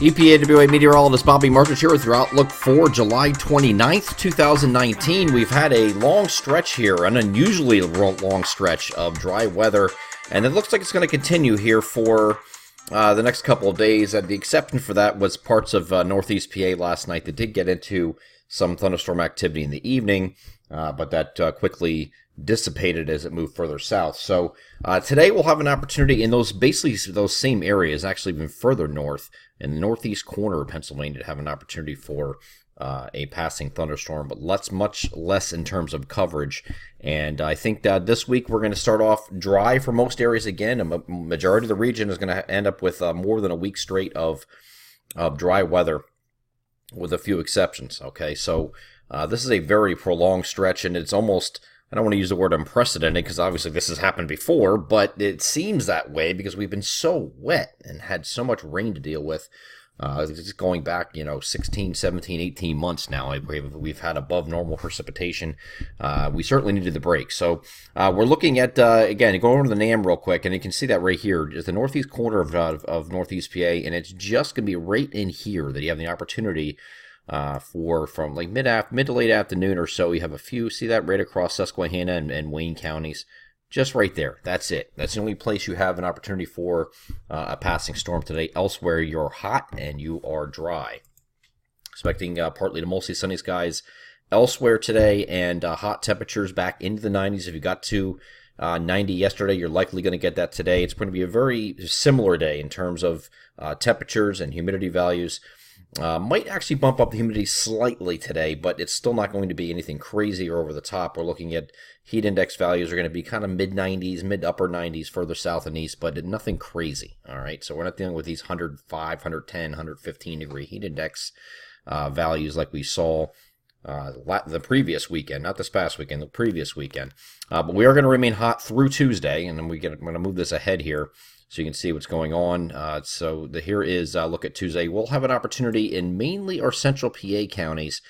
EPAWA meteorologist Bobby Marcus here with your outlook for July 29th, 2019. We've had a long stretch here, an unusually long stretch of dry weather, and it looks like it's going to continue here for the next couple of days. And the exception for that was parts of northeast PA last night that did get into some thunderstorm activity in the evening, but that quickly dissipated as it moved further south. So today we'll have an opportunity in those same areas, actually even further north in the northeast corner of Pennsylvania, to have an opportunity for a passing thunderstorm, but much less in terms of coverage. And I think that this week we're going to start off dry for most areas again. A majority of the region is going to end up with more than a week straight of dry weather, with a few exceptions. Okay, so this is a very prolonged stretch, and it's almost, I don't want to use the word unprecedented because obviously this has happened before, but it seems that way because we've been so wet and had so much rain to deal with. It's going back, 16, 17, 18 months now. We've had above normal precipitation. We certainly needed the break. So we're looking at, again, going over to the NAM real quick, and you can see that right here is the northeast corner of northeast PA, and it's just going to be right in here that you have the opportunity from like mid to late afternoon or so. You have a few, see that right across Susquehanna and Wayne counties, just right there. That's it. That's the only place you have an opportunity for a passing storm today. Elsewhere, you're hot and you are dry. Expecting partly to mostly sunny skies elsewhere today, and hot temperatures back into the 90s. If you got to 90 yesterday, you're likely going to get that today. It's going to be a very similar day in terms of temperatures and humidity values. Might actually bump up the humidity slightly today, but it's still not going to be anything crazy or over the top. We're looking at heat index values are going to be kind of mid-90s, mid-upper 90s further south and east, but nothing crazy. All right, so we're not dealing with these 105, 110, 115 degree heat index values like we saw the previous weekend, not this past weekend, the previous weekend. But we are going to remain hot through Tuesday, and then I'm going to move this ahead here so you can see what's going on. Here is a look at Tuesday. We'll have an opportunity in mainly our central PA counties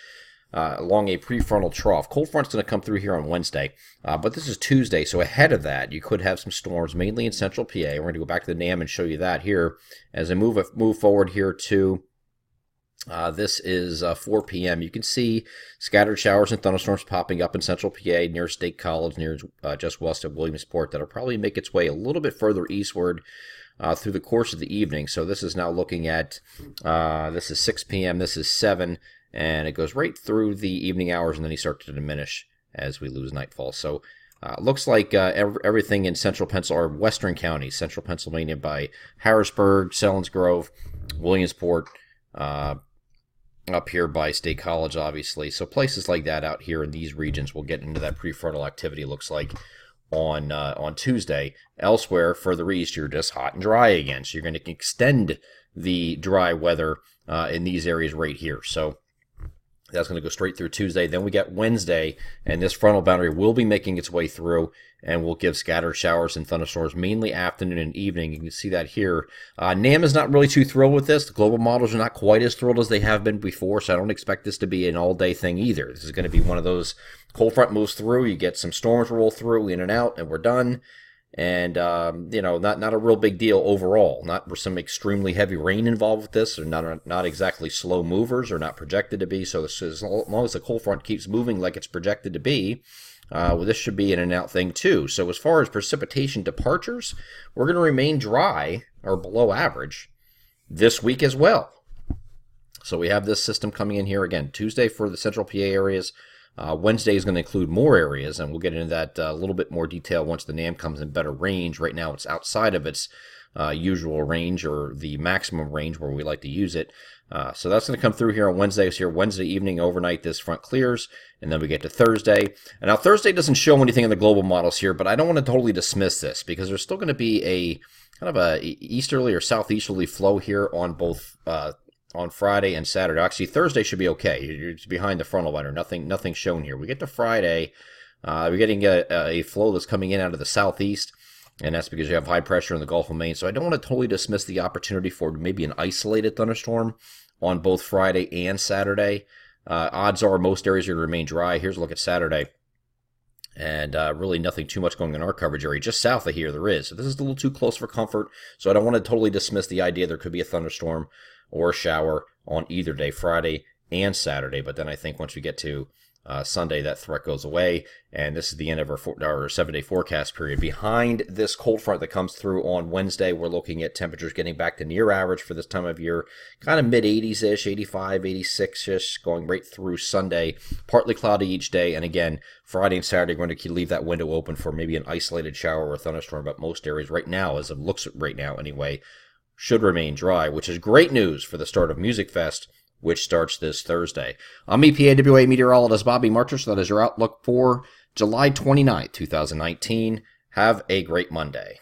along a prefrontal trough. Cold front's going to come through here on Wednesday, but this is Tuesday, so ahead of that, you could have some storms, mainly in central PA. We're going to go back to the NAM and show you that here as I move forward here to this is 4 p.m. You can see scattered showers and thunderstorms popping up in central PA near State College, near just west of Williamsport. That'll probably make its way a little bit further eastward through the course of the evening. So this is now looking at, this is 6 p.m., this is 7, and it goes right through the evening hours, and then you start to diminish as we lose nightfall. So looks like everything in central Pennsylvania, or western counties, central Pennsylvania by Harrisburg, Selinsgrove, Williamsport, up here by State College, obviously. So places like that out here in these regions will get into that prefrontal activity, looks like, on Tuesday. Elsewhere, further east, you're just hot and dry again. So you're going to extend the dry weather in these areas right here. So that's going to go straight through Tuesday. Then we get Wednesday, and this frontal boundary will be making its way through and will give scattered showers and thunderstorms, mainly afternoon and evening. You can see that here. NAM is not really too thrilled with this. The global models are not quite as thrilled as they have been before, so I don't expect this to be an all-day thing either. This is going to be one of those cold front moves through, you get some storms roll through, in and out, and we're done. And, not a real big deal overall. Not some extremely heavy rain involved with this, or not exactly slow movers, or not projected to be. So as long as the cold front keeps moving like it's projected to be, this should be an in and out thing too. So as far as precipitation departures, we're going to remain dry or below average this week as well. So we have this system coming in here again Tuesday for the central PA areas. Wednesday is going to include more areas, and we'll get into that a little bit more detail once the NAM comes in better range. Right now it's outside of its usual range, or the maximum range where we like to use it. So that's going to come through here on Wednesday. So here Wednesday evening, overnight, this front clears, and then we get to Thursday. And now Thursday doesn't show anything in the global models here, but I don't want to totally dismiss this because there's still going to be a kind of a easterly or southeasterly flow here on both on Friday and Saturday. Actually, Thursday should be okay. You're behind the frontal boundary. Nothing shown here. We get to Friday, we're getting a flow that's coming in out of the southeast, and that's because you have high pressure in the Gulf of Maine. So I don't want to totally dismiss the opportunity for maybe an isolated thunderstorm on both Friday and Saturday. Odds are most areas are going to remain dry. Here's a look at Saturday. And really nothing too much going in our coverage area. Just south of here there is. So this is a little too close for comfort. So I don't want to totally dismiss the idea there could be a thunderstorm or a shower on either day, Friday and Saturday. But then I think once we get to Sunday, that threat goes away, and this is the end of our 7-day forecast period. Behind this cold front that comes through on Wednesday, we're looking at temperatures getting back to near average for this time of year, kind of mid-80s-ish, 85, 86-ish, going right through Sunday. Partly cloudy each day, and again, Friday and Saturday are going to leave that window open for maybe an isolated shower or a thunderstorm, but most areas right now, as it looks right now anyway, should remain dry, which is great news for the start of Music Fest, which starts this Thursday. I'm EPAWA meteorologist Bobby Marchers. That is your outlook for July 29th, 2019. Have a great Monday.